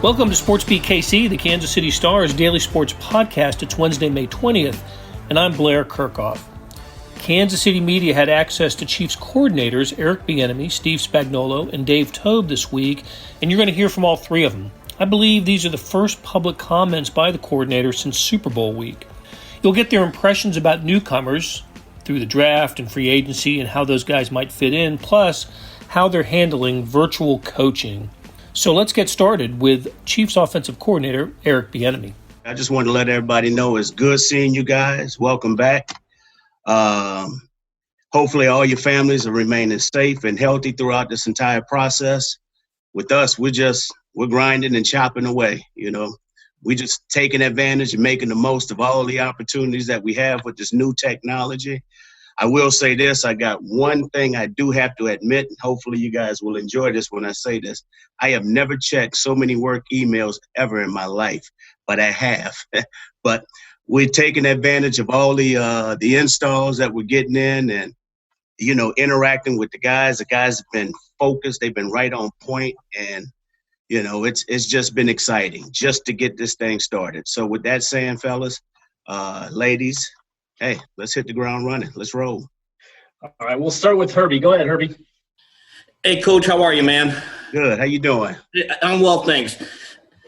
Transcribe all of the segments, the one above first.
Welcome to SportsBeat KC, the Kansas City Star's daily sports podcast. It's Wednesday, May 20th, and I'm Blair Kirchhoff. Kansas City media had access to Chiefs coordinators Eric Bieniemy, Steve Spagnuolo, and Dave Toub this week, and you're going to hear from all three of them. I believe these are the first public comments by the coordinators since Super Bowl week. You'll get their impressions about newcomers through the draft and free agency and how those guys might fit in, plus how they're handling virtual coaching. So let's get started with Chiefs offensive coordinator Eric Bieniemy. I just wanted to let everybody know it's good seeing you guys. Welcome back. Hopefully all your families are remaining safe and healthy throughout this entire process. With us, we're grinding and chopping away. We're just taking advantage and making the most of all the opportunities that we have with this new technology. I will say this, I got one thing I do have to admit, and hopefully you guys will enjoy this when I say this. I have never checked so many work emails ever in my life, but I have. But we're taking advantage of all the installs that we're getting in and, interacting with the guys. The guys have been focused. They've been right on point. And, it's just been exciting just to get this thing started. So with that saying, fellas, ladies, hey, let's hit the ground running. Let's roll. All right, we'll start with Herbie. Go ahead, Herbie. Hey, Coach, how are you, man? Good. How you doing? I'm well, thanks.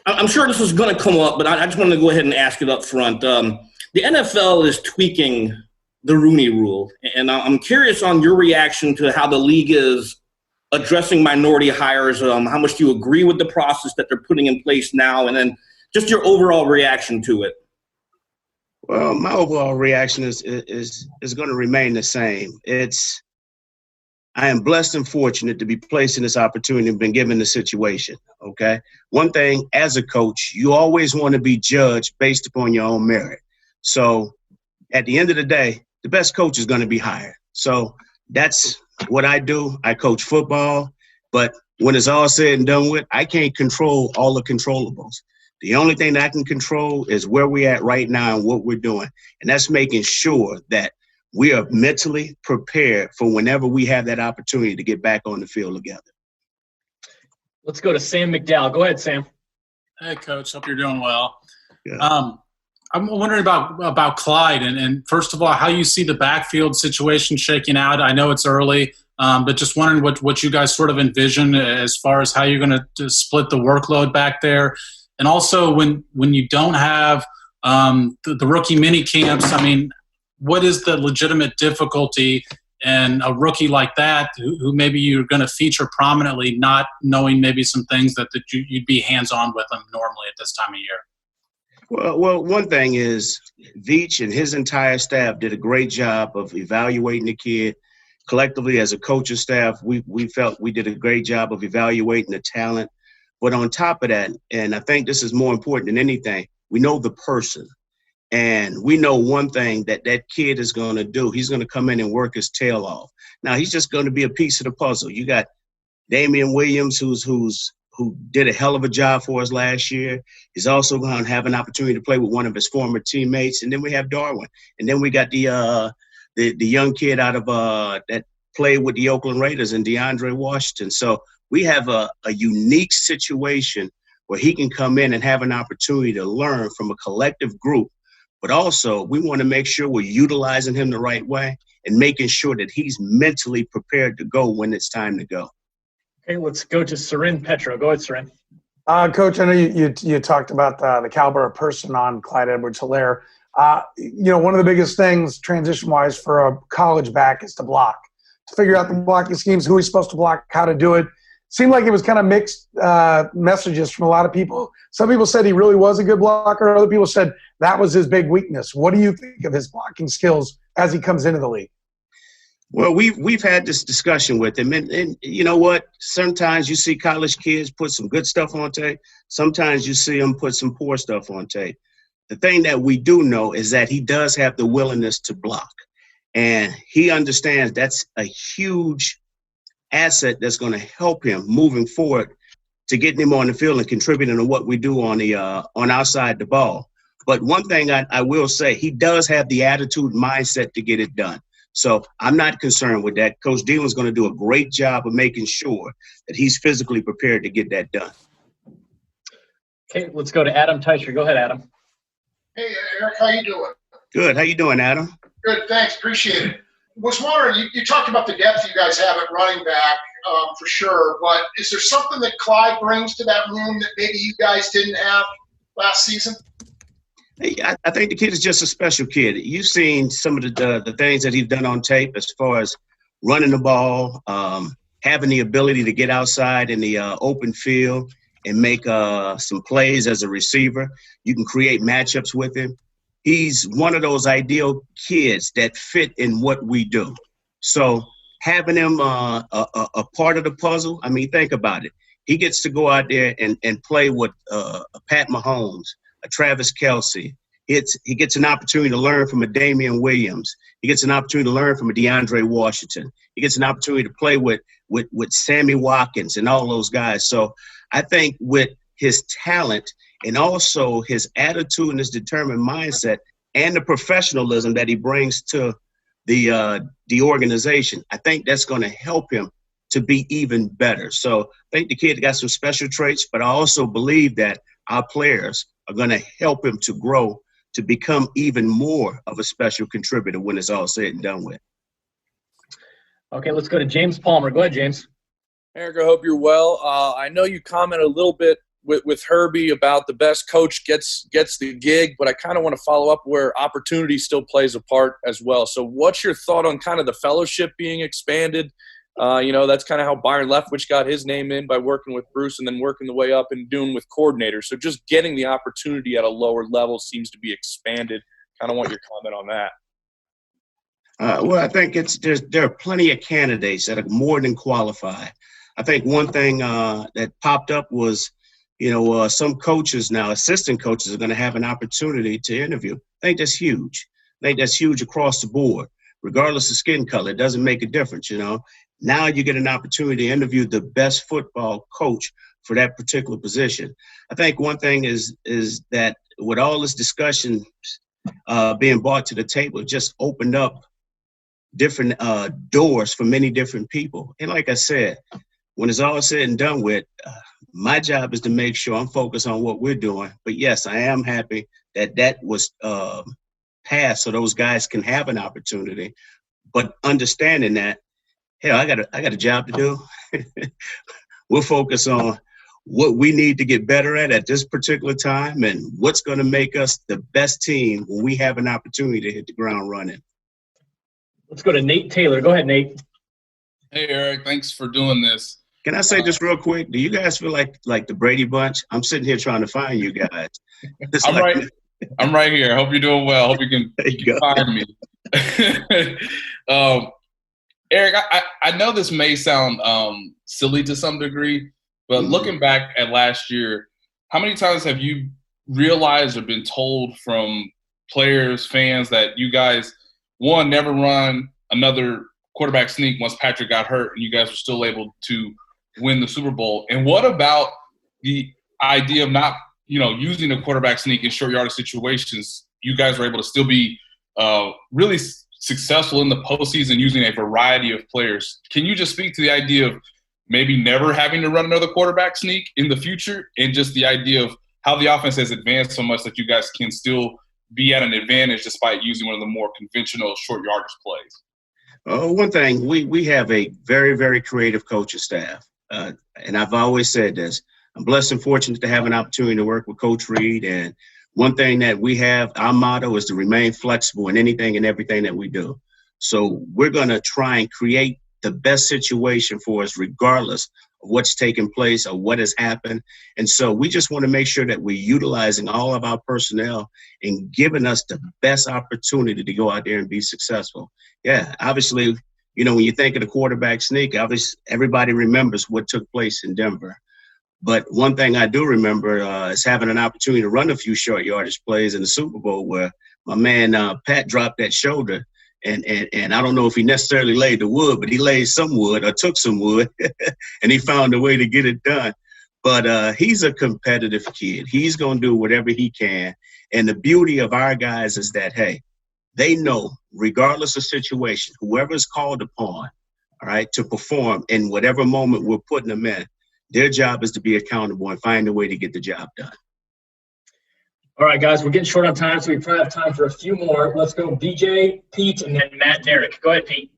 I'm sure this was going to come up, but I just wanted to go ahead and ask it up front. The NFL is tweaking the Rooney Rule, and I'm curious on your reaction to how the league is addressing minority hires. How much do you agree with the process that they're putting in place now, and then just your overall reaction to it? Well, my overall reaction is going to remain the same. I am blessed and fortunate to be placed in this opportunity and been given the situation, okay? One thing, as a coach, you always want to be judged based upon your own merit. So at the end of the day, the best coach is going to be hired. So that's what I do. I coach football, but when it's all said and done with, I can't control all the controllables. The only thing that I can control is where we're at right now and what we're doing. And that's making sure that we are mentally prepared for whenever we have that opportunity to get back on the field together. Let's go to Sam McDowell. Go ahead, Sam. Hey, Coach. Hope you're doing well. Yeah. I'm wondering about Clyde and first of all, how you see the backfield situation shaking out. I know it's early, but just wondering what you guys sort of envision as far as how you're going to split the workload back there. And also, when you don't have the rookie mini camps, I mean, what is the legitimate difficulty in a rookie like that who maybe you're going to feature prominently, not knowing maybe some things that you'd be hands-on with them normally at this time of year? Well, one thing is Veach and his entire staff did a great job of evaluating the kid. Collectively, as a coaching staff, we felt we did a great job of evaluating the talent. But on top of that, and I think this is more important than anything, we know the person. And we know one thing that kid is going to do. He's going to come in and work his tail off. Now, he's just going to be a piece of the puzzle. You got Damian Williams, who did a hell of a job for us last year. He's also going to have an opportunity to play with one of his former teammates. And then we have Darwin. And then we got the young kid out of that played with the Oakland Raiders and DeAndre Washington. So we have a unique situation where he can come in and have an opportunity to learn from a collective group. But also, we want to make sure we're utilizing him the right way and making sure that he's mentally prepared to go when it's time to go. Okay, let's go to Sarin Petro. Go ahead, Sarin. Coach, I know you talked about the caliber of person on Clyde Edwards-Helaire. One of the biggest things transition-wise for a college back is to block, to figure out the blocking schemes, who he's supposed to block, how to do it. Seemed like it was kind of mixed messages from a lot of people. Some people said he really was a good blocker. Other people said that was his big weakness. What do you think of his blocking skills as he comes into the league? Well, we've had this discussion with him, and you know what? Sometimes you see college kids put some good stuff on tape. Sometimes you see them put some poor stuff on tape. The thing that we do know is that he does have the willingness to block, and he understands that's a huge asset that's going to help him moving forward to getting him on the field and contributing to what we do on our side of the ball. But one thing I will say, he does have the attitude and mindset to get it done. So I'm not concerned with that. Coach Dillon's going to do a great job of making sure that he's physically prepared to get that done. Okay, let's go to Adam Teicher. Go ahead, Adam. Hey, Eric, how you doing? Good. How you doing, Adam? Good, thanks. Appreciate it. Was wondering, you talked about the depth you guys have at running back, for sure, but is there something that Clyde brings to that room that maybe you guys didn't have last season? Hey, I think the kid is just a special kid. You've seen some of the things that he's done on tape as far as running the ball, having the ability to get outside in the open field and make some plays as a receiver. You can create matchups with him. He's one of those ideal kids that fit in what we do. So having him a part of the puzzle, I mean, think about it. He gets to go out there and play with a Pat Mahomes, a Travis Kelce. He gets an opportunity to learn from a Damian Williams. He gets an opportunity to learn from a DeAndre Washington. He gets an opportunity to play with Sammy Watkins and all those guys. So I think with his talent and also his attitude and his determined mindset and the professionalism that he brings to the organization, I think that's going to help him to be even better. So I think the kid got some special traits, but I also believe that our players are going to help him to grow to become even more of a special contributor when it's all said and done with. Okay, let's go to James Palmer. Go ahead, James. Eric, I hope you're well. I know you commented a little bit with Herbie about the best coach gets the gig, but I kind of want to follow up where opportunity still plays a part as well. So what's your thought on kind of the fellowship being expanded? That's kind of how Byron Leftwich got his name in by working with Bruce and then working the way up and doing with coordinators. So just getting the opportunity at a lower level seems to be expanded. Kind of want your comment on that. Well, I think there are plenty of candidates that are more than qualified. I think one thing that popped up was, some coaches now, assistant coaches, are going to have an opportunity to interview. I think that's huge. I think that's huge across the board, regardless of skin color. It doesn't make a difference, Now you get an opportunity to interview the best football coach for that particular position. I think one thing is that with all this discussion being brought to the table, it just opened up different doors for many different people. And like I said, when it's all said and done with, my job is to make sure I'm focused on what we're doing. But yes, I am happy that was passed so those guys can have an opportunity. But understanding that, hell, I got a job to do. We'll focus on what we need to get better at this particular time and what's going to make us the best team when we have an opportunity to hit the ground running. Let's go to Nate Taylor. Go ahead, Nate. Hey, Eric. Thanks for doing this. Can I say this real quick? Do you guys feel like the Brady Bunch? I'm sitting here trying to find you guys. I'm right here. I hope you're doing well. I hope you can find me. Eric, I know this may sound silly to some degree, but looking back at last year, how many times have you realized or been told from players, fans that you guys, one, never run another quarterback sneak once Patrick got hurt and you guys were still able to win the Super Bowl? And what about the idea of not, using a quarterback sneak in short yardage situations? You guys were able to still be really successful in the postseason using a variety of players. Can you just speak to the idea of maybe never having to run another quarterback sneak in the future, and just the idea of how the offense has advanced so much that you guys can still be at an advantage despite using one of the more conventional short yardage plays? One thing, we have a very, very creative coaching staff. And I've always said this. I'm blessed and fortunate to have an opportunity to work with Coach Reed. And one thing that we have, our motto is to remain flexible in anything and everything that we do. So we're going to try and create the best situation for us regardless of what's taking place or what has happened. And so we just want to make sure that we're utilizing all of our personnel and giving us the best opportunity to go out there and be successful. Yeah, obviously, when you think of the quarterback sneak, obviously everybody remembers what took place in Denver. But one thing I do remember is having an opportunity to run a few short yardage plays in the Super Bowl where my man Pat dropped that shoulder. And I don't know if he necessarily laid the wood, but he laid some wood or took some wood, and he found a way to get it done. But he's a competitive kid. He's going to do whatever he can. And the beauty of our guys is that, hey, they know, regardless of situation, whoever is called upon, all right, to perform in whatever moment we're putting them in, their job is to be accountable and find a way to get the job done. All right, guys, we're getting short on time, so we probably have time for a few more. Let's go BJ, Pete, and then Matt, Derek. Go ahead, Pete.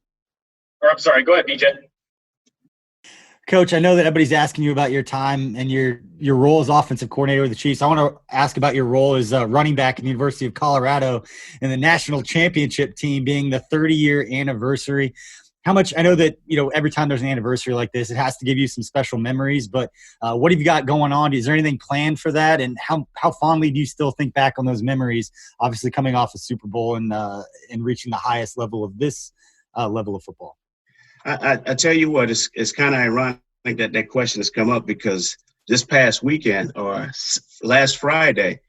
Or I'm sorry, go ahead, BJ. Coach, I know that everybody's asking you about your time and your role as offensive coordinator with the Chiefs. I want to ask about your role as running back in the University of Colorado and the national championship team being the 30-year anniversary. How much – I know that, every time there's an anniversary like this, it has to give you some special memories, but what have you got going on? Is there anything planned for that? And how fondly do you still think back on those memories, obviously coming off a Super Bowl and reaching the highest level of this level of football? I tell you what, it's kind of ironic that question has come up because this past weekend or last Friday,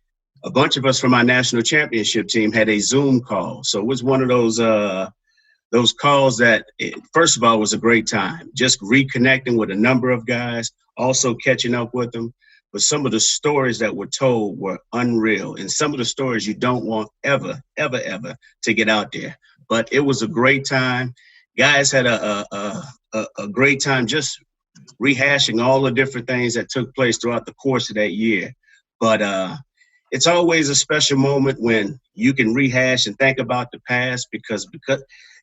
a bunch of us from our national championship team had a Zoom call. So it was one of those calls that, first of all, was a great time. Just reconnecting with a number of guys, also catching up with them. But some of the stories that were told were unreal. And some of the stories you don't want ever, ever, ever to get out there. But it was a great time. Guys had a great time just rehashing all the different things that took place throughout the course of that year. But it's always a special moment when you can rehash and think about the past because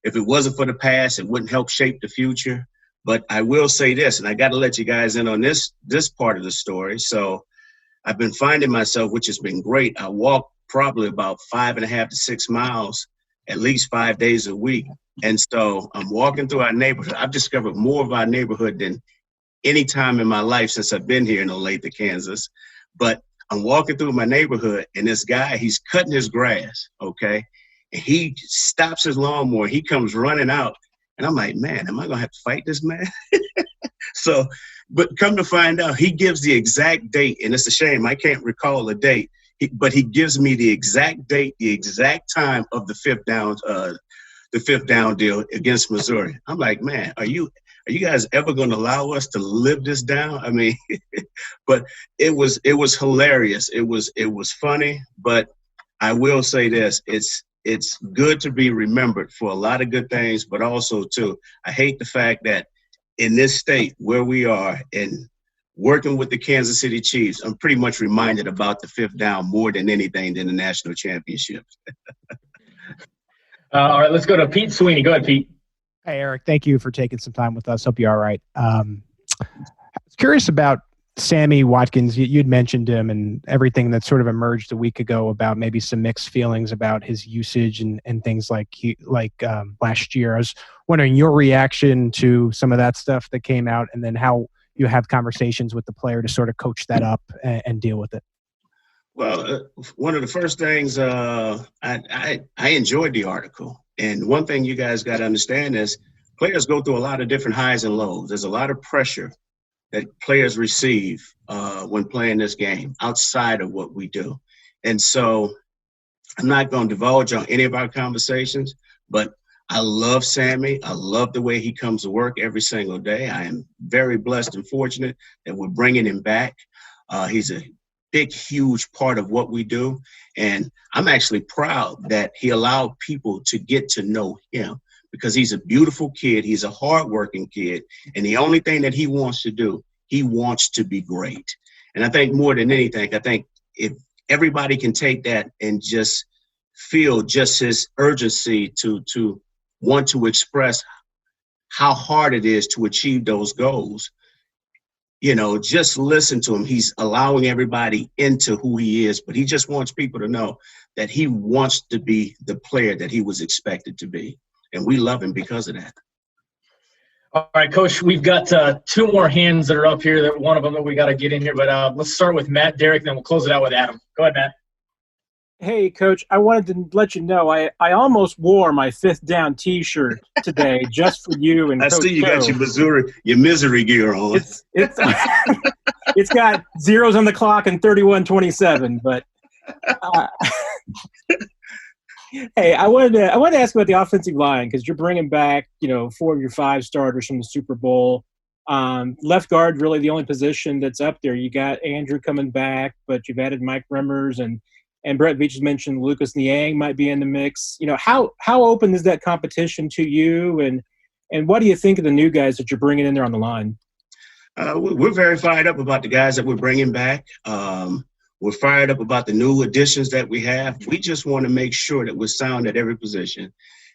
if it wasn't for the past, it wouldn't help shape the future. But I will say this, and I got to let you guys in on this part of the story. So I've been finding myself, which has been great. I walk probably about 5.5 to 6 miles at least 5 days a week. And so I'm walking through our neighborhood. I've discovered more of our neighborhood than any time in my life since I've been here in Olathe, Kansas. But I'm walking through my neighborhood, and this guy, he's cutting his grass, okay? And he stops his lawnmower. He comes running out. And I'm like, man, am I going to have to fight this man? So, but come to find out, he gives the exact date. And it's a shame. I can't recall the date. But he gives me the exact date, the exact time of the fifth down deal against Missouri. I'm like, man, are you guys ever going to allow us to live this down? I mean, but it was hilarious. It was funny, but I will say this, it's good to be remembered for a lot of good things, but also too, I hate the fact that in this state where we are and working with the Kansas City Chiefs, I'm pretty much reminded about the fifth down more than anything than the national championships. All right, let's go to Pete Sweeney. Go ahead, Pete. Hey, Eric, thank you for taking some time with us. Hope you're all right. I was curious about Sammy Watkins. You'd mentioned him and everything that sort of emerged a week ago about maybe some mixed feelings about his usage and things like last year. I was wondering your reaction to some of that stuff that came out and then how you have conversations with the player to sort of coach that up and deal with it. Well, one of the first things I enjoyed the article. And one thing you guys got to understand is players go through a lot of different highs and lows. There's a lot of pressure that players receive when playing this game outside of what we do. And so I'm not going to divulge on any of our conversations, but I love Sammy. I love the way he comes to work every single day. I am very blessed and fortunate that we're bringing him back. He's a big, huge part of what we do. And I'm actually proud that he allowed people to get to know him because he's a beautiful kid. He's a hardworking kid. And the only thing that he wants to do, he wants to be great. And I think more than anything, I think if everybody can take that and just feel just his urgency to want to express how hard it is to achieve those goals, just listen to him. He's allowing everybody into who he is, but he just wants people to know that he wants to be the player that he was expected to be. And we love him because of that. All right, Coach, we've got two more hands that are up here. That one of them that we got to get in here, but let's start with Matt, Derek, then we'll close it out with Adam. Go ahead, Matt. Hey, Coach, I wanted to let you know I almost wore my fifth down T-shirt today just for you and I Coach see you Carroll. got your misery gear on. It's got zeros on the clock and 31:27, but hey, I wanted to ask about the offensive line because you're bringing back 4 of your 5 starters from the Super Bowl. Left guard really the only position that's up there. You got Andrew coming back, but you've added Mike Remmers and Brett Veach has mentioned Lucas Niang might be in the mix. How open is that competition to you, and what do you think of the new guys that you're bringing in there on the line? We're very fired up about the guys that we're bringing back. We're fired up about the new additions that we have. We just want to make sure that we're sound at every position.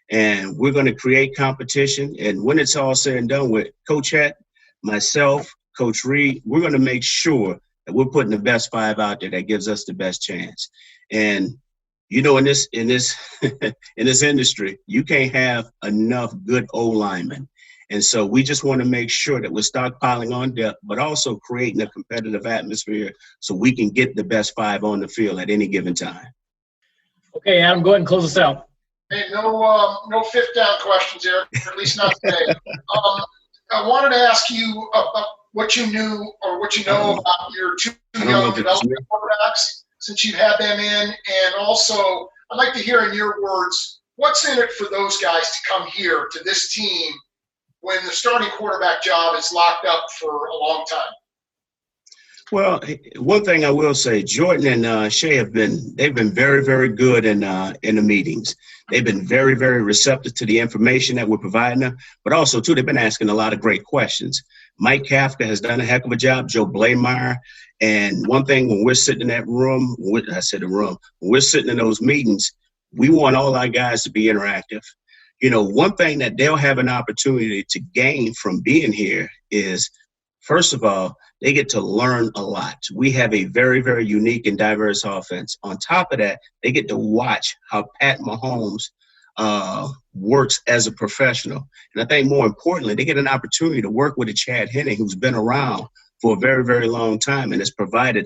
And we're going to create competition. And when it's all said and done with Coach Het, myself, Coach Reed, we're going to make sure that we're putting the best 5 out there that gives us the best chance. And, you know, in this in this industry, you can't have enough good O-linemen. And so we just want to make sure that we're stockpiling on depth, but also creating a competitive atmosphere so we can get the best 5 on the field at any given time. Okay, Adam, go ahead and close us out. Hey, no fifth down questions, Eric, or at least not today. I wanted to ask you about what you knew or what you know about your 2 young development quarterbacks since you've had them in. And also, I'd like to hear in your words, what's in it for those guys to come here to this team when the starting quarterback job is locked up for a long time? Well, one thing I will say, Jordan and Shea they've been very, very good in the meetings. They've been very, very receptive to the information that we're providing them, but also, too, they've been asking a lot of great questions. Mike Kafka has done a heck of a job, Joe Blameyer. And one thing, when we're sitting in that room, when we're sitting in those meetings, we want all our guys to be interactive. You know, one thing that they'll have an opportunity to gain from being here is, first of all, they get to learn a lot. We have a very, very unique and diverse offense. On top of that, they get to watch how Pat Mahomes works as a professional. And I think more importantly, they get an opportunity to work with a Chad Henne who's been around for a very, very long time and has provided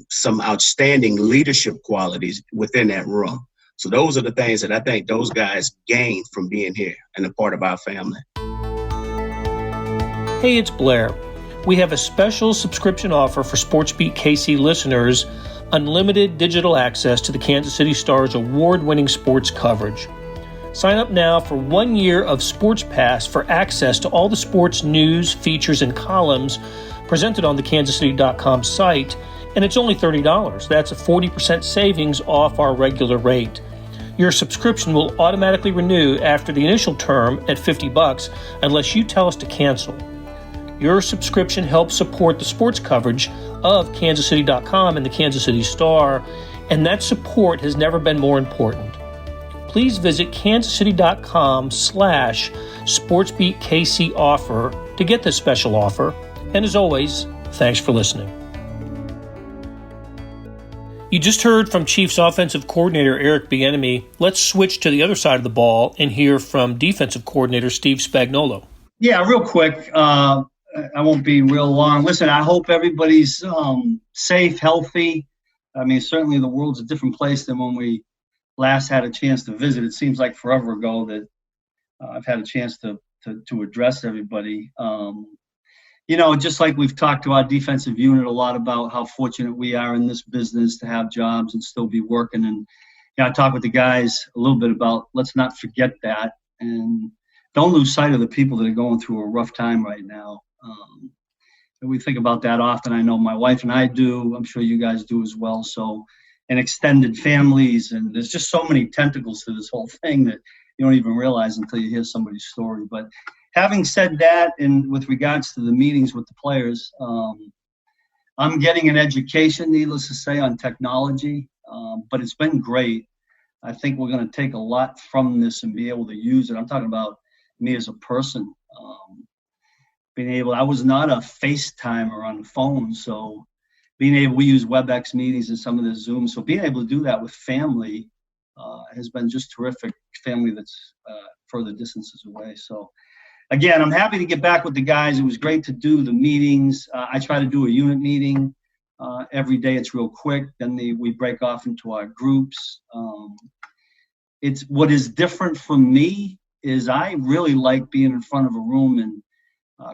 some outstanding leadership qualities within that room. So those are the things that I think those guys gain from being here and a part of our family. Hey, it's Blair. We have a special subscription offer for SportsBeat KC listeners, unlimited digital access to the Kansas City Star's award-winning sports coverage. Sign up now for 1 year of Sports Pass for access to all the sports news, features, and columns presented on the kansascity.com site, and it's only $30. That's a 40% savings off our regular rate. Your subscription will automatically renew after the initial term at $50 unless you tell us to cancel. Your subscription helps support the sports coverage of kansascity.com and the Kansas City Star, and that support has never been more important. Please visit kansascity.com/SportsBeatKC offer to get this special offer. And as always, thanks for listening. You just heard from Chiefs offensive coordinator Eric Bieniemy. Let's switch to the other side of the ball and hear from defensive coordinator Steve Spagnuolo. Yeah, real quick. I won't be real long. Listen, I hope everybody's safe, healthy. I mean, certainly the world's a different place than when we last had a chance to visit. It seems like forever ago that I've had a chance to address everybody. You know, just like we've talked to our defensive unit a lot about how fortunate we are in this business to have jobs and still be working. And I talked with the guys a little bit about let's not forget that and don't lose sight of the people that are going through a rough time right now. And we think about that often. I know my wife and I do. I'm sure you guys do as well. So, and extended families, and there's just so many tentacles to this whole thing that you don't even realize until you hear somebody's story. But having said that, and with regards to the meetings with the players, I'm getting an education, needless to say, on technology, but it's been great. I think we're going to take a lot from this and be able to use it. I'm talking about me as a person. I was not a FaceTimer on the phone, so we use WebEx meetings and some of the Zoom. So being able to do that with family has been just terrific. Family that's further distances away. So again, I'm happy to get back with the guys. It was great to do the meetings. I try to do a unit meeting every day. It's real quick. Then we break off into our groups. It's what is different for me is I really like being in front of a room and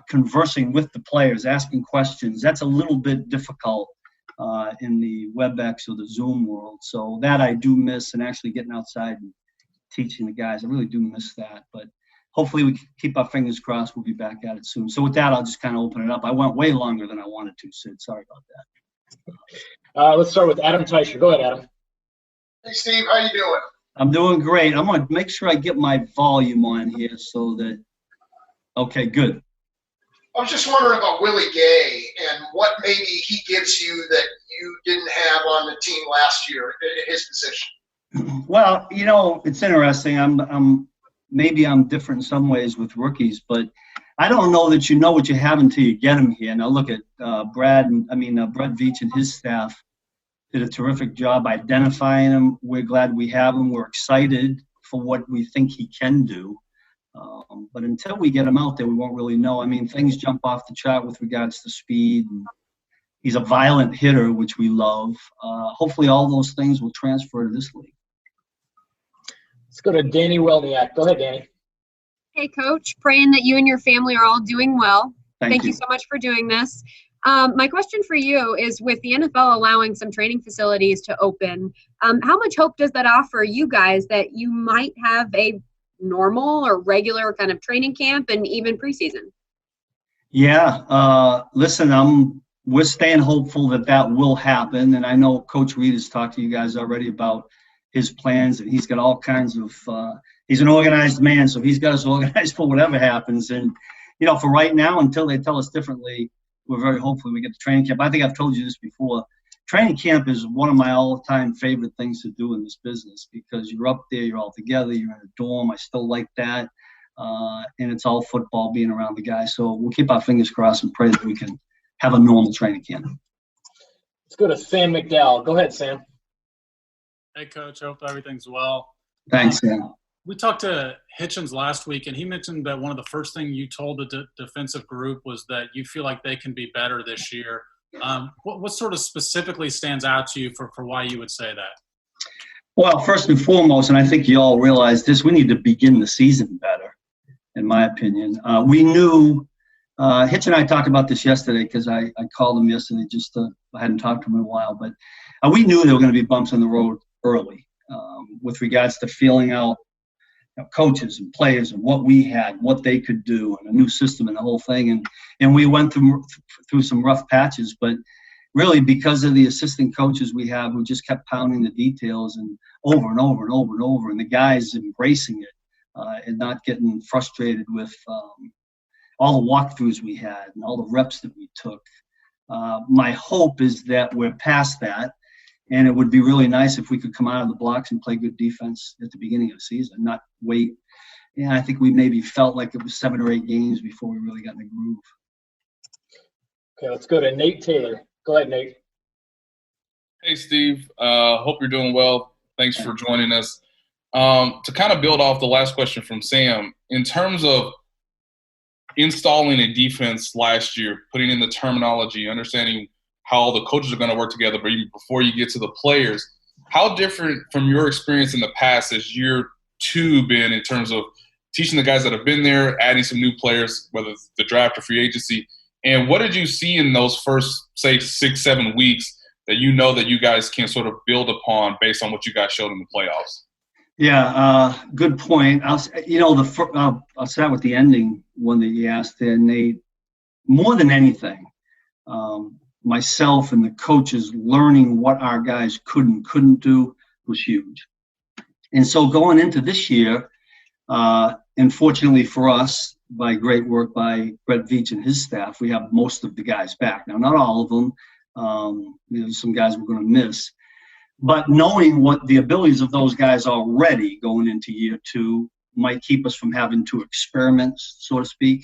conversing with the players, asking questions. That's a little bit difficult in the WebEx or the Zoom world. So that I do miss, and actually getting outside and teaching the guys. I really do miss that. But hopefully we can keep our fingers crossed. We'll be back at it soon. So with that, I'll just kind of open it up. I went way longer than I wanted to, Sid. Sorry about that. Let's start with Adam Teicher. Go ahead, Adam. Hey, Steve. How you doing? I'm doing great. I'm going to make sure I get my volume on here so that – okay, good. I was just wondering about Willie Gay and what maybe he gives you that you didn't have on the team last year at his position? Well, it's interesting. Maybe I'm different in some ways with rookies, but I don't know that you know what you have until you get them here. Now look at Brett Veach and his staff did a terrific job identifying him. We're glad we have him. We're excited for what we think he can do. But until we get him out there, we won't really know. I mean, things jump off the chart with regards to speed. And he's a violent hitter, which we love. Hopefully all those things will transfer to this league. Let's go to Danny Welniak. Go ahead, Danny. Hey, Coach. Praying that you and your family are all doing well. Thank you so much for doing this. My question for you is, with the NFL allowing some training facilities to open, how much hope does that offer you guys that you might have a normal or regular kind of training camp and even preseason? Yeah. Listen, we're staying hopeful that will happen. And I know Coach Reed has talked to you guys already about his plans, and he's got all kinds of he's an organized man, so he's got us organized for whatever happens. And for right now, until they tell us differently, we're very hopeful we get to training camp. I think I've told you this before. Training camp is one of my all-time favorite things to do in this business, because you're up there, you're all together, you're in a dorm. I still like that, and it's all football, being around the guys. So we'll keep our fingers crossed and pray that we can have a normal training camp. Let's go to Sam McDowell. Go ahead, Sam. Hey, Coach. Hope everything's well. Thanks, Sam. We talked to Hitchens last week, and he mentioned that one of the first things you told the defensive group was that you feel like they can be better this year. What sort of specifically stands out to you for why you would say that? Well, first and foremost, and I think you all realize this, we need to begin the season better, in my opinion. We knew Hitch and I talked about this yesterday, because I called him yesterday, just I hadn't talked to him in a while, but we knew there were going to be bumps in the road early with regards to feeling out coaches and players and what we had, what they could do, and a new system and the whole thing. And we went through some rough patches, but really because of the assistant coaches we have who just kept pounding the details and over and over and over and over, and the guys embracing it and not getting frustrated with all the walkthroughs we had and all the reps that we took. My hope is that we're past that. And it would be really nice if we could come out of the blocks and play good defense at the beginning of the season, not wait. And I think we maybe felt like it was 7 or 8 games before we really got in the groove. Okay, let's go to Nate Taylor. Go ahead, Nate. Hey, Steve. Hope you're doing well. Thanks for joining us. To kind of build off the last question from Sam, in terms of installing a defense last year, putting in the terminology, understanding how all the coaches are going to work together, but even before you get to the players, how different from your experience in the past has year 2 been in terms of teaching the guys that have been there, adding some new players, whether it's the draft or free agency? And what did you see in those first, say, 6-7 weeks that that you guys can sort of build upon based on what you guys showed in the playoffs? Yeah, good point. I'll start with the ending one that you asked there, Nate. More than anything, myself and the coaches learning what our guys could and couldn't do was huge. And so going into this year, and fortunately for us, by great work by Brett Veach and his staff, we have most of the guys back. Now, not all of them. Some guys we're going to miss. But knowing what the abilities of those guys already going into year 2 might keep us from having to experiment, so to speak.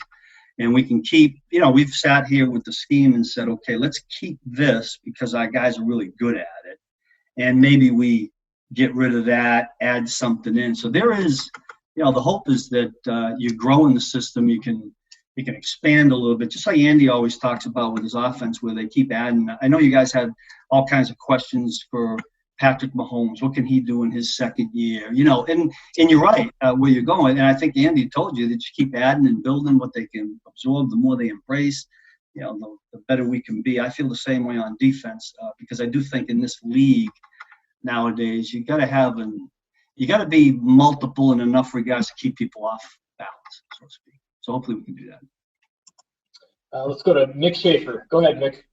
And we can keep, we've sat here with the scheme and said, okay, let's keep this because our guys are really good at it. And maybe we get rid of that, add something in. So there is, the hope is that you grow in the system, you can expand a little bit, just like Andy always talks about with his offense, where they keep adding. I know you guys had all kinds of questions for Patrick Mahomes. What can he do in his second year? And you're right where you're going. And I think Andy told you that you keep adding and building what they can absorb. The more they embrace, the better we can be. I feel the same way on defense because I do think in this league nowadays you got to be multiple in enough regards to keep people off balance, so to speak. So hopefully we can do that. Let's go to Nick Schaefer. Go ahead, Nick.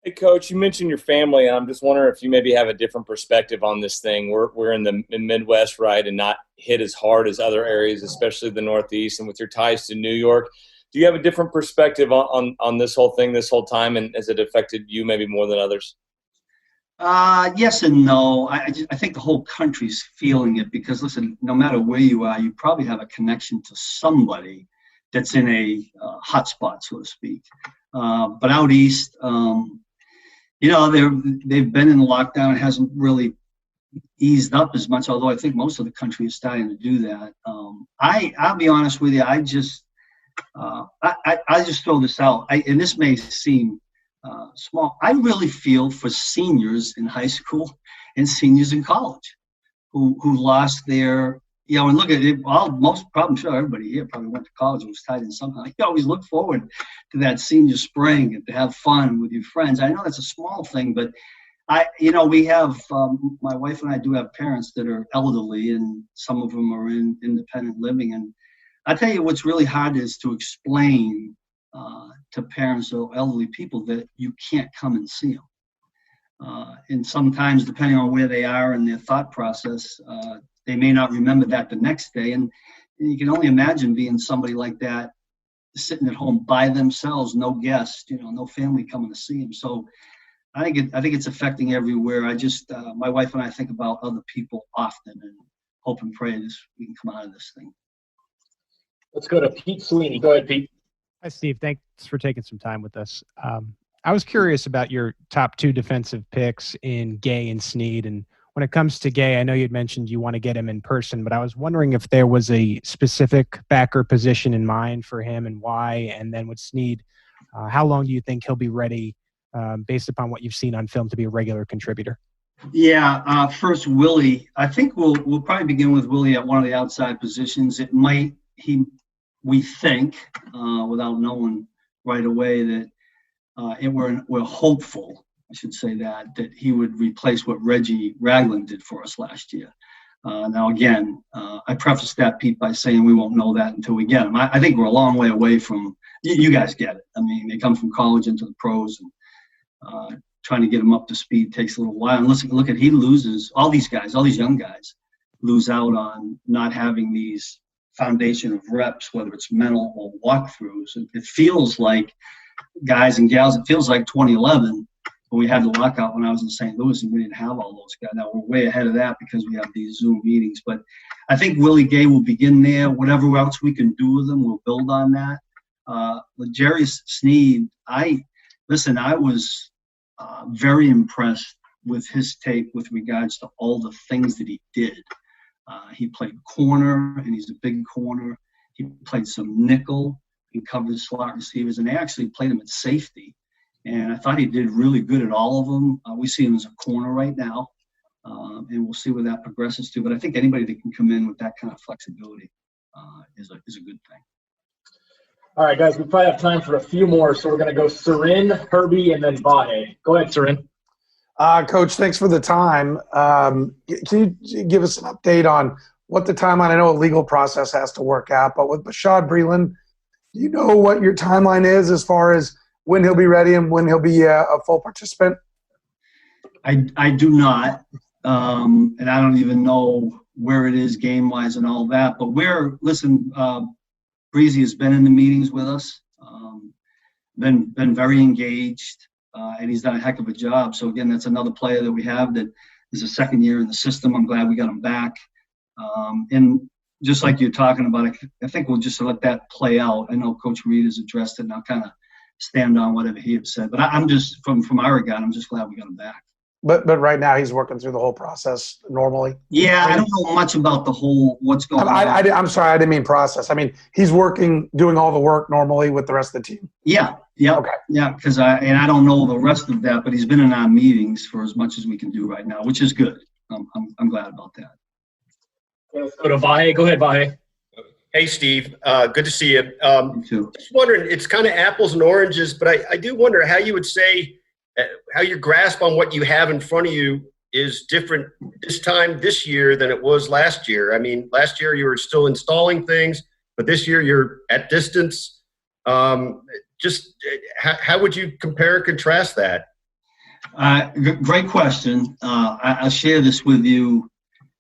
Hey, Coach, you mentioned your family, and I'm just wondering if you maybe have a different perspective on this thing. We're in the Midwest, right, and not hit as hard as other areas, especially the Northeast, and with your ties to New York. Do you have a different perspective on this whole thing this whole time, and has it affected you maybe more than others? Yes and no. I think the whole country's feeling it because, listen, no matter where you are, you probably have a connection to somebody that's in a hot spot, so to speak. But out east, they've been in lockdown. It hasn't really eased up as much, although I think most of the country is starting to do that. I'll be honest with you. I just throw this out, and this may seem small. I really feel for seniors in high school and seniors in college who lost their, and look at it, I'm sure everybody here probably went to college and was tied in somehow. You always look forward to that senior spring and to have fun with your friends. I know that's a small thing, but we have, my wife and I do have parents that are elderly, and some of them are in independent living. And I tell you, what's really hard is to explain to parents or elderly people that you can't come and see them. And sometimes, depending on where they are in their thought process, they may not remember that the next day. And you can only imagine being somebody like that, sitting at home by themselves, no guests, no family coming to see them. So I think it's affecting everywhere. My wife and I think about other people often and hope and pray we can come out of this thing. Let's go to Pete Sweeney. Go ahead, Pete. Hi, Steve. Thanks for taking some time with us. I was curious about your top 2 defensive picks in Gay and Snead. And when it comes to Gay, I know you'd mentioned you want to get him in person, but I was wondering if there was a specific backer position in mind for him and why. And then with Snead, how long do you think he'll be ready based upon what you've seen on film to be a regular contributor? Yeah, first Willie. I think we'll probably begin with Willie at one of the outside positions. We think, without knowing right away, that we're hopeful, I should say that he would replace what Reggie Ragland did for us last year. Now, again, I preface that, Pete, by saying we won't know that until we get him. I think we're a long way away from – you guys get it. I mean, they come from college into the pros, and trying to get him up to speed takes a little while. And look at he loses – all these young guys lose out on not having these – foundation of reps, whether it's mental or walkthroughs. It feels like, guys and gals, it feels like 2011 when we had the lockout when I was in St. Louis and we didn't have all those guys. Now we're way ahead of that because we have these Zoom meetings. But I think Willie Gay will begin there. Whatever else we can do with him, we'll build on that. With Jerry Snead, I was very impressed with his tape with regards to all the things that he did. He played corner, and he's a big corner. He played some nickel. He covered slot receivers, and they actually played him at safety. And I thought he did really good at all of them. We see him as a corner right now, and we'll see where that progresses to. But I think anybody that can come in with that kind of flexibility is a good thing. All right, guys, we probably have time for a few more, so we're going to go Sarin, Herbie, and then Vahe. Go ahead, Sarin. Coach, thanks for the time. Can you give us an update on what the timeline? I know a legal process has to work out, but with Bashaud Breeland, do you know what your timeline is as far as when he'll be ready and when he'll be a full participant? I do not, and I don't even know where it is game-wise and all that. But Breezy has been in the meetings with us, been very engaged. And he's done a heck of a job. So, again, that's another player that we have that is a second year in the system. I'm glad we got him back. And just like you're talking about, I think we'll just let that play out. I know Coach Reed has addressed it, and I'll kind of stand on whatever he has said. But I'm just, from our regard, I'm just glad we got him back. But right now he's working through the whole process normally. Yeah, I don't know much about the whole what's going on. I'm sorry, I didn't mean process. I mean he's working, doing all the work normally with the rest of the team. Yeah. Okay. Yeah, because I don't know the rest of that, but he's been in our meetings for as much as we can do right now, which is good. I'm glad about that. Let's go to Vahe. Go ahead, Vahe. Hey, Steve. Good to see you. You too. Just wondering, it's kind of apples and oranges, but I do wonder how you would say how your grasp on what you have in front of you is different this year than it was last year. I mean, last year you were still installing things, but this year you're at distance. Just how would you compare and contrast that? Great question. I'll share this with you.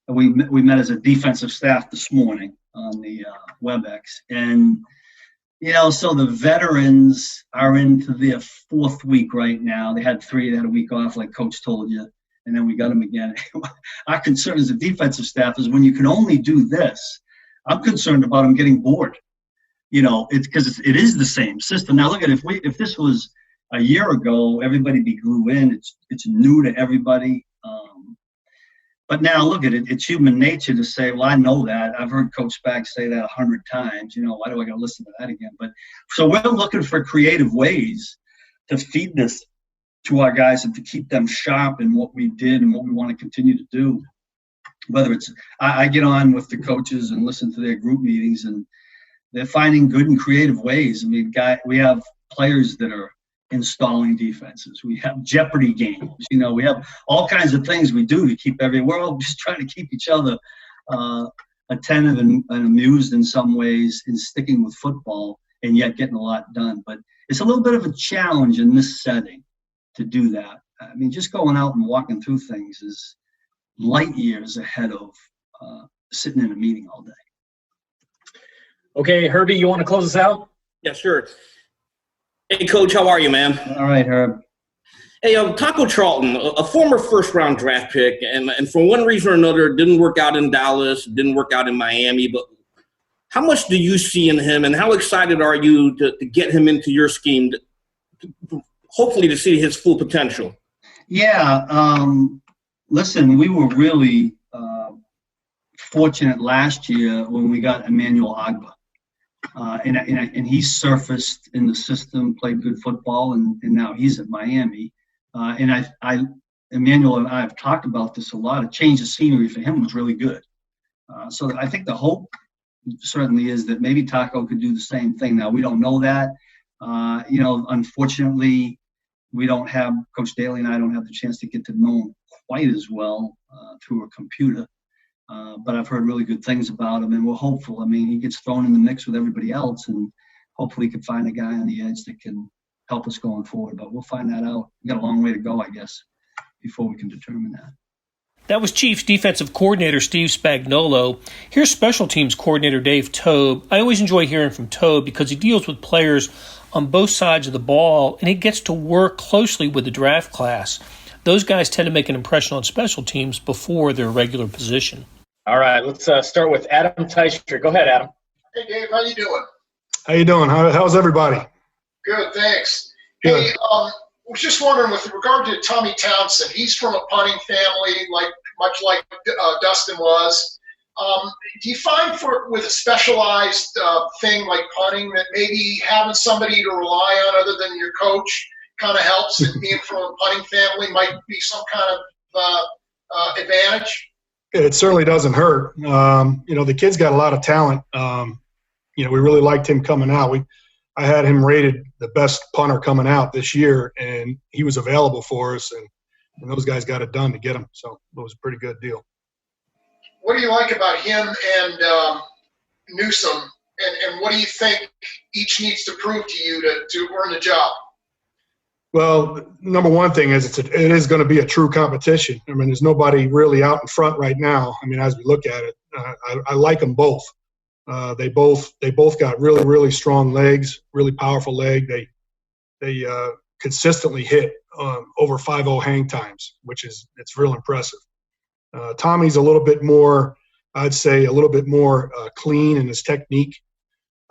We met as a defensive staff this morning on the WebEx, and so the veterans are into their 4th week right now. They had 3. They had a week off, like Coach told you. and then we got him again. Our concern as a defensive staff is when you can only do this, I'm concerned about him getting bored. It's because it is the same system. Now look at if this was a year ago, everybody'd be glued in. It's new to everybody. But now look at it. It's human nature to say, well, I know that. I've heard Coach Spag say that 100 times. Why do I got to listen to that again? But so we're looking for creative ways to feed this to our guys and to keep them sharp in what we did and what we want to continue to do. Whether it's I get on with the coaches and listen to their group meetings, and they're finding good and creative ways. I mean, we have players that are installing defenses. We have Jeopardy games. We have all kinds of things we do to keep we're all just trying to keep each other attentive and amused in some ways in sticking with football and yet getting a lot done. But it's a little bit of a challenge in this setting to do that. I mean, just going out and walking through things is light years ahead of sitting in a meeting all day. Okay, Herbie, you want to close us out? Yeah, sure. Hey, Coach, how are you, man? All right, Herb. Hey, Taco Charlton, a former first-round draft pick, and for one reason or another, it didn't work out in Dallas, didn't work out in Miami, but how much do you see in him, and how excited are you to get him into your scheme, hopefully to see his full potential? Yeah, listen, we were really fortunate last year when we got Emmanuel Agba. And he surfaced in the system, played good football, and now he's at Miami. And Emmanuel and I have talked about this a lot. A change of scenery for him was really good. So I think the hope certainly is that maybe Taco could do the same thing. Now, we don't know that. Unfortunately, we don't have – Coach Daly and I don't have the chance to get to know him quite as well through a computer. But I've heard really good things about him, and we're hopeful. I mean, he gets thrown in the mix with everybody else, and hopefully he can find a guy on the edge that can help us going forward. But we'll find that out. We've got a long way to go, I guess, before we can determine that. That was Chiefs defensive coordinator Steve Spagnuolo. Here's special teams coordinator Dave Toub. I always enjoy hearing from Toub because he deals with players on both sides of the ball, and he gets to work closely with the draft class. Those guys tend to make an impression on special teams before their regular position. All right, let's start with Adam Teicher. Go ahead, Adam. Hey, Dave, how you doing? How you doing? How's everybody? Good, thanks. Good. Hey, I was just wondering, with regard to Tommy Townsend, he's from a punting family, much like Dustin was. Do you find with a specialized thing like punting that maybe having somebody to rely on other than your coach kind of helps, and being from a punting family might be some kind of advantage? It certainly doesn't hurt. The kid's got a lot of talent. We really liked him coming out. I had him rated the best punter coming out this year, and he was available for us, and those guys got it done to get him. So it was a pretty good deal. What do you like about him and Newsome, and what do you think each needs to prove to you to earn the job? Well, number one thing is it is going to be a true competition. I mean, there's nobody really out in front right now. I mean, as we look at it, I like them both. They both got really, really strong legs, really powerful leg. They consistently hit over 5.0 hang times, it's real impressive. Tommy's a little bit more, I'd say, clean in his technique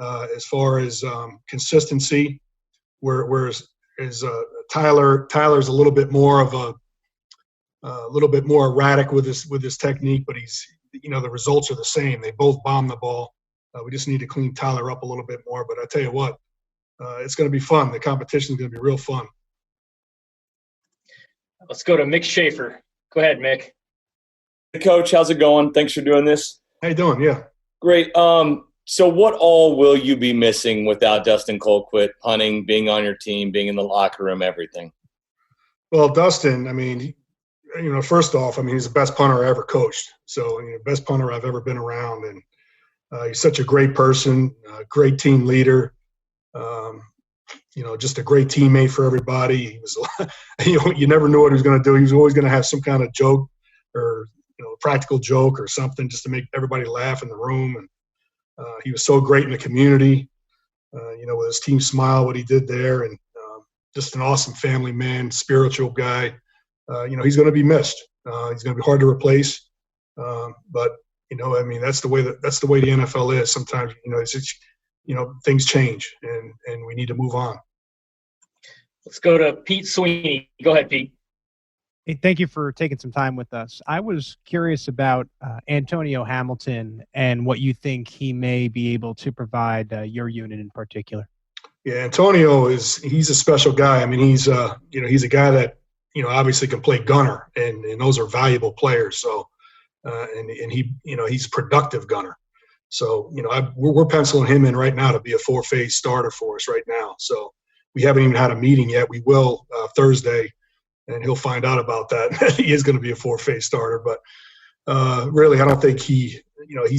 as far as consistency, whereas Tyler's a little bit more erratic with his technique, but the results are the same. They both bomb the ball. We just need to clean Tyler up a little bit more. But I tell you what, it's going to be fun. The competition is going to be real fun. Let's go to Mick Schaefer. Go ahead, Mick. Hey, Coach, how's it going? Thanks for doing this. How you doing? Yeah. Great. So what all will you be missing without Dustin Colquitt, punting, being on your team, being in the locker room, everything? Well, Dustin, I mean, first off, I mean, he's the best punter I ever coached. So, best punter I've ever been around. And he's such a great person, great team leader, just a great teammate for everybody. He was, you never knew what he was going to do. He was always going to have some kind of joke or, practical joke or something just to make everybody laugh in the room. And he was so great in the community, with his team smile, what he did there, and just an awesome family man, spiritual guy. he's going to be missed. He's going to be hard to replace. But I mean, that's the way the NFL is. Sometimes, things change, and we need to move on. Let's go to Pete Sweeney. Go ahead, Pete. Hey, thank you for taking some time with us. I was curious about Antonio Hamilton and what you think he may be able to provide your unit in particular. Yeah, Antonio he's a special guy. I mean, he's a guy that, obviously can play gunner, and those are valuable players. So, and he, he's a productive gunner. So, we're penciling him in right now to be a 4-phase starter for us right now. So we haven't even had a meeting yet. We will Thursday, and he'll find out about that. He is going to be a 4-phase starter, but really, I don't think he's going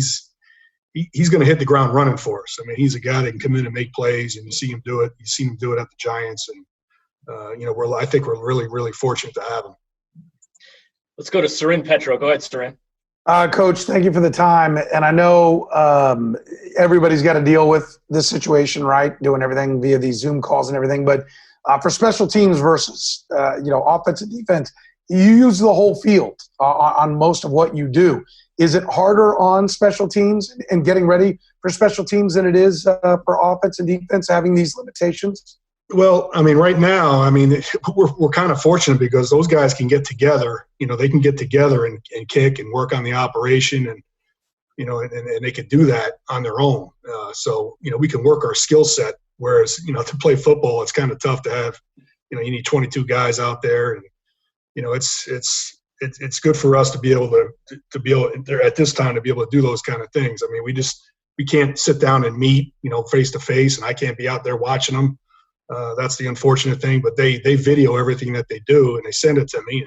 to hit the ground running for us. I mean, he's a guy that can come in and make plays, and you see him do it. You've seen him do it at the Giants, and I think we're really, really fortunate to have him. Let's go to Sarin Petro. Go ahead, Sarin. Coach, thank you for the time. And I know everybody's got to deal with this situation, right? Doing everything via these Zoom calls and everything. But for special teams versus, offense and defense, you use the whole field on most of what you do. Is it harder on special teams and getting ready for special teams than it is for offense and defense having these limitations? Well, I mean, right now, we're kind of fortunate because those guys can get together. They can get together and kick and work on the operation, and and they can do that on their own. So we can work our skill set. Whereas to play football, it's kind of tough to have. You need 22 guys out there, and it's good for us to be able to at this time to be able to do those kind of things. I mean, we can't sit down and meet face to face, and I can't be out there watching them. That's the unfortunate thing, but they video everything that they do, and they send it to me,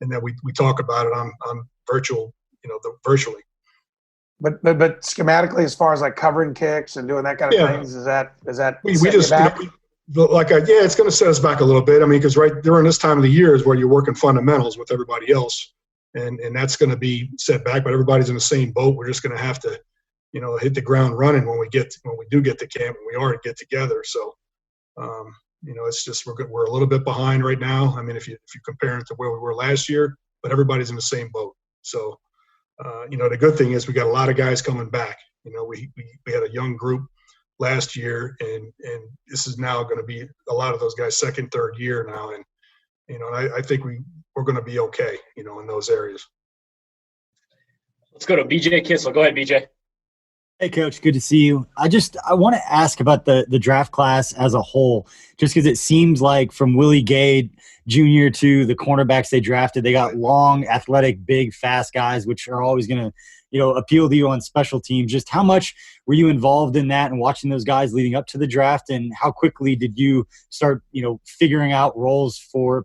and then we talk about it on virtual, virtually. But schematically, as far as like covering kicks and doing that kind of things, is that we just back? It's going to set us back a little bit. I mean, because right during this time of the year is where you're working fundamentals with everybody else, and that's going to be set back. But everybody's in the same boat. We're just going to have to, hit the ground running when we do get to camp, and we already get together. So. It's just we're a little bit behind right now. I mean, if you compare it to where we were last year, but everybody's in the same boat. So, the good thing is we got a lot of guys coming back. We had a young group last year, and this is now going to be a lot of those guys' second, third year now, and I think we're going to be okay. In those areas. Let's go to BJ Kissel. Go ahead, BJ. Hey, Coach. Good to see you. I want to ask about the draft class as a whole, just because it seems like from Willie Gay Jr. to the cornerbacks they drafted, they got long, athletic, big, fast guys, which are always going to, appeal to you on special teams. Just how much were you involved in that and watching those guys leading up to the draft, and how quickly did you start, figuring out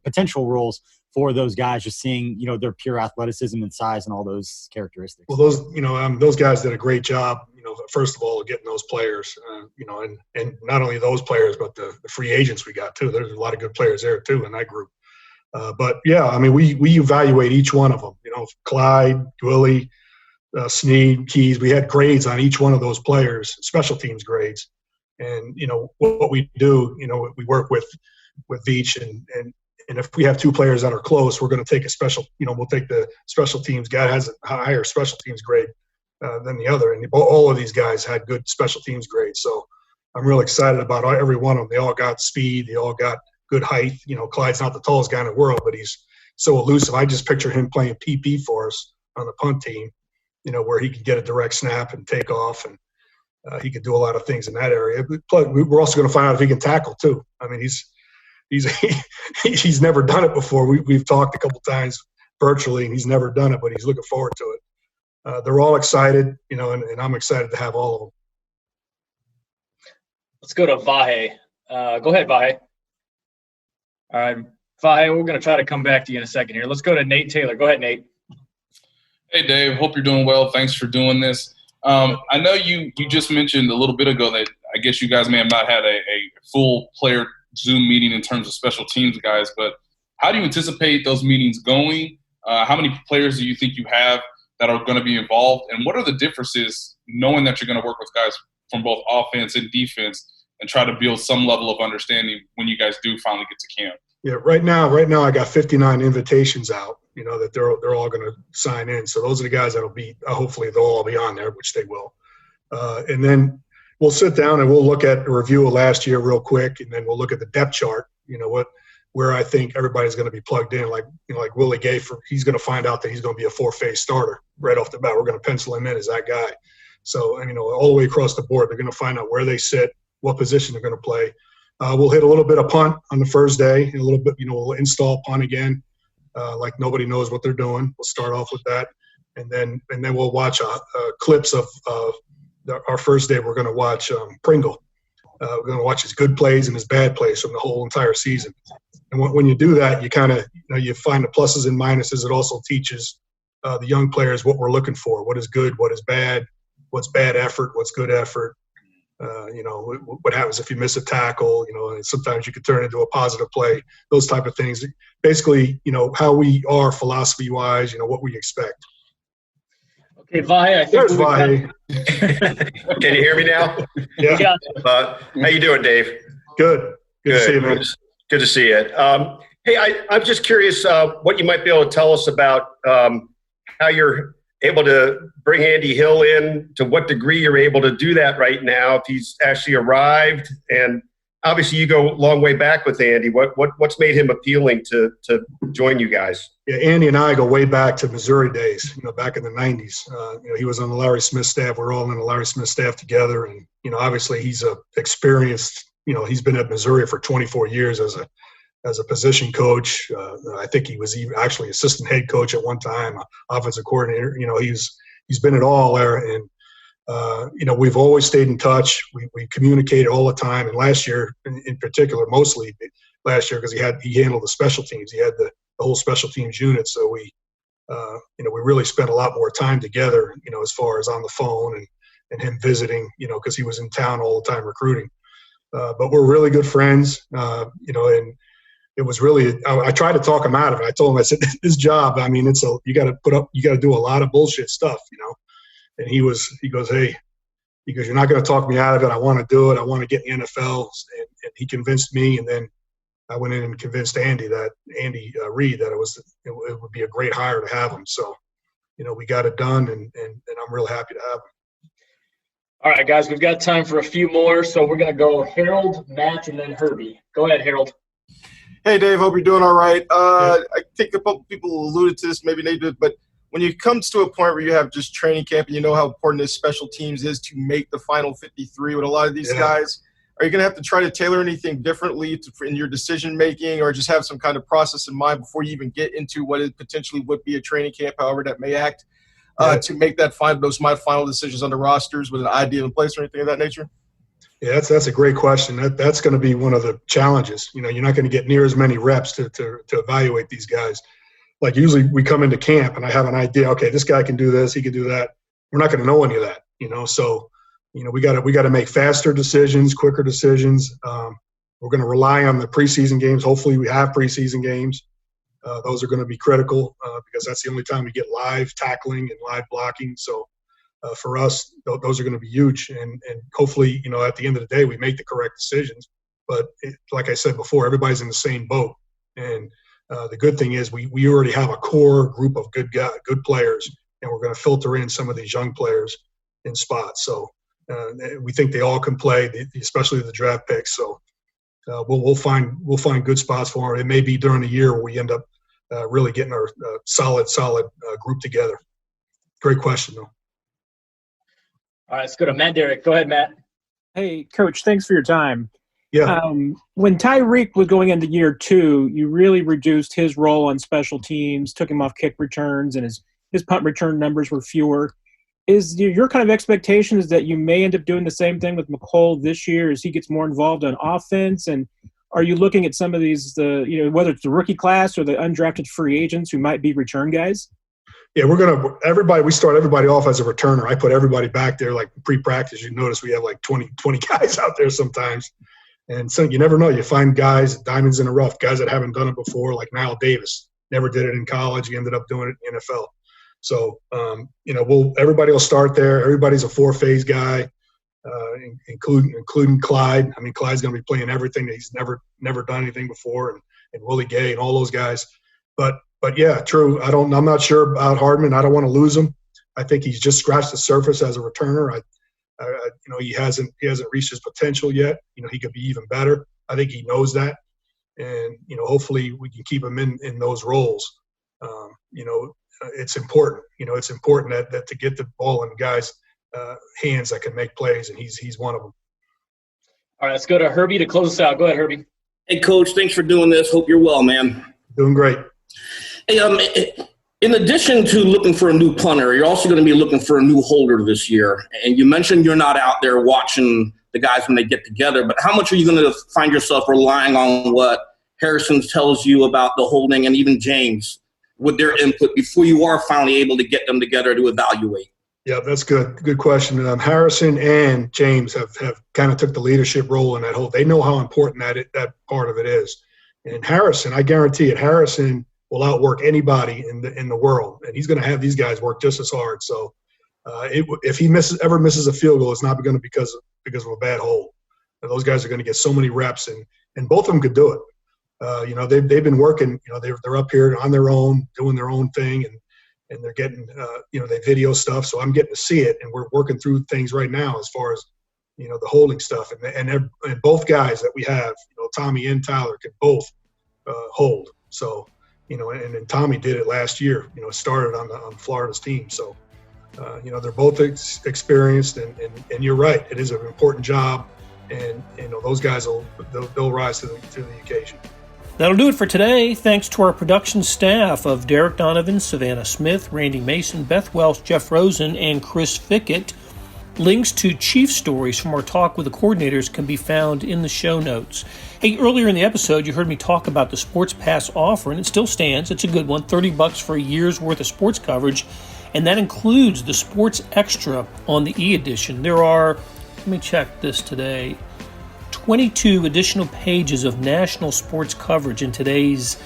potential roles for those guys, just seeing, their pure athleticism and size and all those characteristics? Well, those guys did a great job, first of all, getting those players, and not only those players, but the free agents we got too. There's a lot of good players there too in that group. But yeah, I mean, we evaluate each one of them, Clyde, Willie, Snead, Keys. We had grades on each one of those players, special teams grades. And, what we do, we work with Veach, and if we have two players that are close, we're going to take we'll take the special teams guy that has a higher special teams grade than the other. And all of these guys had good special teams grades. So I'm really excited about every one of them. They all got speed. They all got good height. Clyde's not the tallest guy in the world, but he's so elusive. I just picture him playing PP for us on the punt team, where he could get a direct snap and take off, and he could do a lot of things in that area. But we're also going to find out if he can tackle too. I mean, he's never done it before. We've talked a couple times virtually, and he's never done it, but he's looking forward to it. They're all excited, and I'm excited to have all of them. Let's go to Vahe. Go ahead, Vahe. All right, Vahe, we're going to try to come back to you in a second here. Let's go to Nate Taylor. Go ahead, Nate. Hey, Dave. Hope you're doing well. Thanks for doing this. I know you just mentioned a little bit ago that I guess you guys may have not had a full player Zoom meeting in terms of special teams guys, but how do you anticipate those meetings going? How many players do you think you have that are going to be involved? And what are the differences knowing that you're going to work with guys from both offense and defense and try to build some level of understanding when you guys do finally get to camp? Yeah, right now I got 59 invitations out, that they're all going to sign in. So those are the guys that'll be, hopefully they'll all be on there, which they will. And then we'll sit down and we'll look at a review of last year real quick, and then we'll look at the depth chart, where I think everybody's going to be plugged in. Like Willie Gay, he's going to find out that he's going to be a 4-phase starter right off the bat. We're going to pencil him in as that guy. So, all the way across the board, they're going to find out where they sit, what position they're going to play. We'll hit a little bit of punt on the first day, and a little bit, we'll install punt again, like nobody knows what they're doing. We'll start off with that, and then we'll watch clips of our first day. We're going to watch Pringle. We're going to watch his good plays and his bad plays from the whole entire season. And when you do that, you kind of, you find the pluses and minuses. It also teaches the young players what we're looking for, what is good, what is bad, what's bad effort, what's good effort. What happens if you miss a tackle, and sometimes you could turn into a positive play, those type of things. Basically, how we are philosophy-wise, what we expect. Okay, Vahe, I think there's Vahe. Can you hear me now? Yeah. How you doing, Dave? Good. Good to see you, man. Good to see you. Hey, I'm just curious what you might be able to tell us about how you're able to bring Andy Hill in, to what degree you're able to do that right now, if he's actually arrived. And obviously you go a long way back with Andy. What's made him appealing to join you guys? Yeah, Andy and I go way back to Missouri days, back in the 90s. He was on the Larry Smith staff. We're all on the Larry Smith staff together. And, obviously he's experienced, he's been at Missouri for 24 years as a position coach. I think he was actually assistant head coach at one time, offensive coordinator. He's been at all there. And, we've always stayed in touch. We communicated all the time. And last year in particular, mostly last year, because he handled the special teams. He had the whole special teams unit. So we really spent a lot more time together, as far as on the phone and him visiting, because he was in town all the time recruiting. But we're really good friends, and it was really, I tried to talk him out of it. I told him, I said, this job, you got to do a lot of bullshit stuff, And he goes, hey, you're not going to talk me out of it. I want to do it. I want to get in the NFL. And he convinced me. And then I went in and convinced Andy Reid that it would be a great hire to have him. So, we got it done, and I'm real happy to have him. All right, guys, we've got time for a few more. So we're going to go Harold, Matt, and then Herbie. Go ahead, Harold. Hey, Dave, hope you're doing all right. I think a couple people alluded to this, maybe they did, but when you come to a point where you have just training camp and you know how important this special teams is to make the final 53 with a lot of these guys, are you going to have to try to tailor anything differently in your decision-making, or just have some kind of process in mind before you even get into what it potentially would be a training camp, however that may act, to make those final decisions on the rosters with an idea in place or anything of that nature? Yeah, that's a great question. That's going to be one of the challenges. You're not going to get near as many reps to evaluate these guys. Like usually we come into camp and I have an idea. Okay, this guy can do this, he can do that. We're not going to know any of that, So, we got to make faster decisions, quicker decisions. We're going to rely on the preseason games. Hopefully, we have preseason games. Those are going to be critical because that's the only time we get live tackling and live blocking. So. For us, those are going to be huge, and hopefully, at the end of the day, we make the correct decisions. But like I said before, everybody's in the same boat, and the good thing is we already have a core group of good players, and we're going to filter in some of these young players in spots. So we think they all can play, especially the draft picks. So we'll find good spots for them. It may be during the year where we end up really getting our solid group together. Great question, though. All right, let's go to Matt Derrick. Go ahead, Matt. Hey, Coach, thanks for your time. Yeah. When Tyreek was going into year 2, you really reduced his role on special teams, took him off kick returns, and his punt return numbers were fewer. Is your kind of expectation is that you may end up doing the same thing with McColl this year as he gets more involved on offense? And are you looking at some of these, whether it's the rookie class or the undrafted free agents who might be return guys? Yeah, we start everybody off as a returner. I put everybody back there like pre-practice. You notice we have like 20 guys out there sometimes. And so you never know. You find guys, diamonds in the rough, guys that haven't done it before, like Niall Davis. Never did it in college. He ended up doing it in the NFL. So, everybody will start there. Everybody's a 4-phase guy, including Clyde. Clyde's going to be playing everything. He's never done anything before. And Willie Gay and all those guys. But yeah, true. I'm not sure about Hardman. I don't want to lose him. I think he's just scratched the surface as a returner. He hasn't reached his potential yet. He could be even better. I think he knows that, and hopefully we can keep him in those roles. It's important. It's important that to get the ball in guys' hands that can make plays, and he's one of them. All right, let's go to Herbie to close us out. Go ahead, Herbie. Hey, Coach, thanks for doing this. Hope you're well, man. Doing great. Hey, in addition to looking for a new punter, you're also going to be looking for a new holder this year. And you mentioned you're not out there watching the guys when they get together, but how much are you going to find yourself relying on what Harrison tells you about the holding and even James with their input before you are finally able to get them together to evaluate? Yeah, that's good. Good question. Harrison and James have kind of took the leadership role in that whole. They know how important that part of it is. And Harrison, I guarantee it, Harrison will outwork anybody in the world, and he's going to have these guys work just as hard. So if he ever misses a field goal, it's not going to be because of a bad hold. And those guys are going to get so many reps, and both of them could do it. They've been working. They're up here on their own, doing their own thing, and they're getting they video stuff. So I'm getting to see it, and we're working through things right now as far as the holding stuff. And both guys that we have, Tommy and Tyler, can both hold. So. And Tommy did it last year. Started on Florida's team. So, they're both experienced, and you're right. It is an important job, and those guys they'll rise to the occasion. That'll do it for today. Thanks to our production staff of Derek Donovan, Savannah Smith, Randy Mason, Beth Welch, Jeff Rosen, and Chris Fickett. Links to Chief stories from our talk with the coordinators can be found in the show notes. Hey, earlier in the episode, you heard me talk about the Sports Pass offer, and it still stands. It's a good one, $30 for a year's worth of sports coverage, and that includes the Sports Extra on the e-edition. There are, let me check this today, 22 additional pages of national sports coverage in today's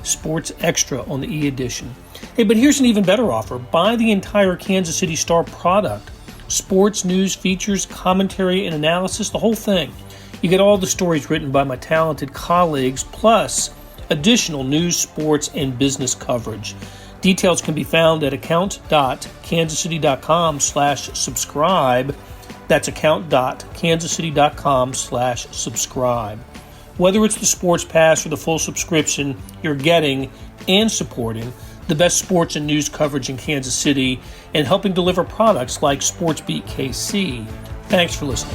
Sports Extra on the e-edition. Hey, but here's an even better offer. Buy the entire Kansas City Star product. Sports, news, features, commentary, and analysis, the whole thing. You get all the stories written by my talented colleagues, plus additional news, sports, and business coverage. Details can be found at account.kansascity.com/subscribe. That's account.kansascity.com/subscribe. Whether it's the Sports Pass or the full subscription, you're getting and supporting the best sports and news coverage in Kansas City and helping deliver products like SportsBeat KC. Thanks for listening.